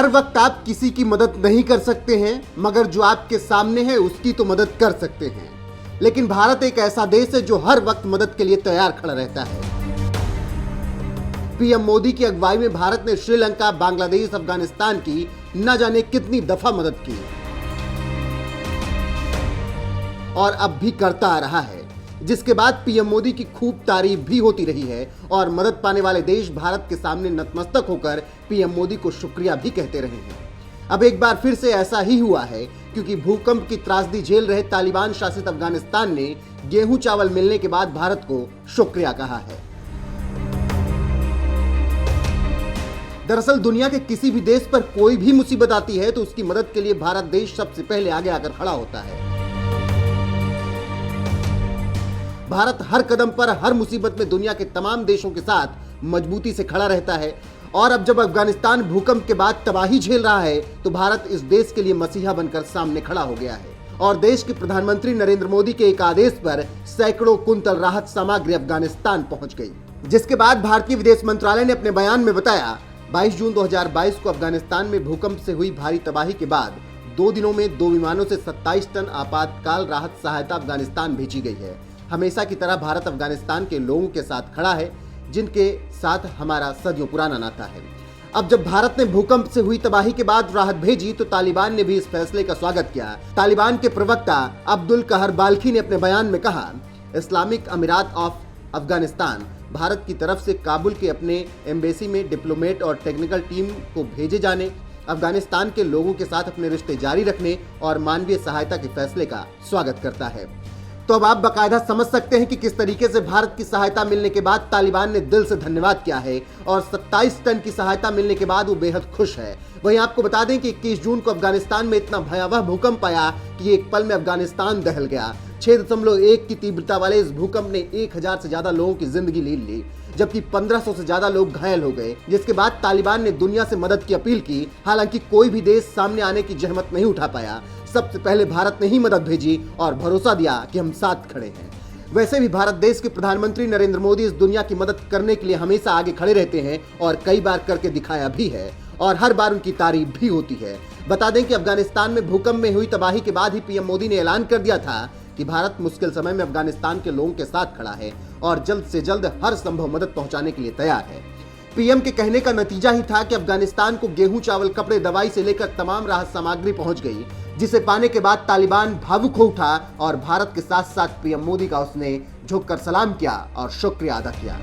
हर वक्त आप किसी की मदद नहीं कर सकते हैं, मगर जो आपके सामने है उसकी तो मदद कर सकते हैं। लेकिन भारत एक ऐसा देश है जो हर वक्त मदद के लिए तैयार खड़ा रहता है। पीएम मोदी की अगुवाई में भारत ने श्रीलंका, बांग्लादेश, अफगानिस्तान की न जाने कितनी दफा मदद की और अब भी करता आ रहा है, जिसके बाद पीएम मोदी की खूब तारीफ भी होती रही है और मदद पाने वाले देश भारत के सामने नतमस्तक होकर पीएम मोदी को शुक्रिया भी कहते रहे हैं। अब एक बार फिर से ऐसा ही हुआ है, क्योंकि भूकंप की त्रासदी झेल रहे तालिबान शासित अफगानिस्तान ने गेहूं चावल मिलने के बाद भारत को शुक्रिया कहा है। दरअसल दुनिया के किसी भी देश पर कोई भी मुसीबत आती है तो उसकी मदद के लिए भारत देश सबसे पहले आगे आकर खड़ा होता है। भारत हर कदम पर, हर मुसीबत में दुनिया के तमाम देशों के साथ मजबूती से खड़ा रहता है और अब जब अफगानिस्तान भूकंप के बाद तबाही झेल रहा है तो भारत इस देश के लिए मसीहा बनकर सामने खड़ा हो गया है और देश के प्रधानमंत्री नरेंद्र मोदी के एक आदेश पर सैकड़ों कुंतल राहत सामग्री अफगानिस्तान पहुंच गई, जिसके बाद भारतीय विदेश मंत्रालय ने अपने बयान में बताया 22 जून 2022 को अफगानिस्तान में भूकंप से हुई भारी तबाही के बाद 2 दिनों में 2 विमानों से 27 टन आपातकाल राहत सहायता अफगानिस्तान भेजी गई है। हमेशा की तरह भारत अफगानिस्तान के लोगों के साथ खड़ा है, जिनके साथ हमारा सदियों पुराना नाता है। अब जब भारत ने भूकंप से हुई तबाही के बाद राहत भेजी तो तालिबान ने भी इस फैसले का स्वागत किया। तालिबान के प्रवक्ता अब्दुल कहर बाल्खी ने अपने बयान में कहा, इस्लामिक अमीरात ऑफ अफगानिस्तान भारत की तरफ से काबुल के अपने एम्बेसी में डिप्लोमेट और टेक्निकल टीम को भेजे जाने, अफगानिस्तान के लोगों के साथ अपने रिश्ते जारी रखने और मानवीय सहायता के फैसले का स्वागत करता है। तो अब आप बाकायदा समझ सकते हैं कि किस तरीके से भारत की सहायता मिलने के बाद तालिबान ने दिल से धन्यवाद किया है और 27 टन की सहायता मिलने के बाद वो बेहद खुश है। वहीं आपको बता दें कि 21 जून को अफगानिस्तान में इतना भयावह भूकंप आया कि एक पल में अफगानिस्तान दहल गया। 6.1 की तीव्रता वाले इस भूकंप ने 1000 से ज्यादा लोगों की जिंदगी ले ली, जबकि 1500 से ज्यादा लोग घायल हो गए, जिसके बाद तालिबान ने दुनिया से मदद की अपील की। हालांकि कोई भी देश सामने आने की जहमत नहीं उठा पाया। सबसे पहले भारत ने ही मदद भेजी और भरोसा दिया कि हम साथ खड़े हैं। वैसे भी भारत देश के प्रधानमंत्री नरेंद्र मोदी इस दुनिया की मदद करने के लिए हमेशा आगे खड़े रहते हैं और कई बार करके दिखाया भी है और हर बार उनकी तारीफ भी होती है। बता दें कि अफगानिस्तान में भूकंप में हुई तबाही के बाद ही पीएम मोदी ने ऐलान कर दिया था कि भारत मुश्किल समय में अफगानिस्तान के लोगों के साथ खड़ा है और जल्द से जल्द हर संभव मदद पहुंचाने के लिए तैयार है। पीएम के कहने का नतीजा ही था कि अफगानिस्तान को गेहूं, चावल, कपड़े, दवाई से लेकर तमाम राहत सामग्री पहुंच गई, जिसे पाने के बाद तालिबान भावुक हो उठा और भारत के साथ साथ पीएम मोदी का उसने झुककर सलाम किया और शुक्रिया अदा किया।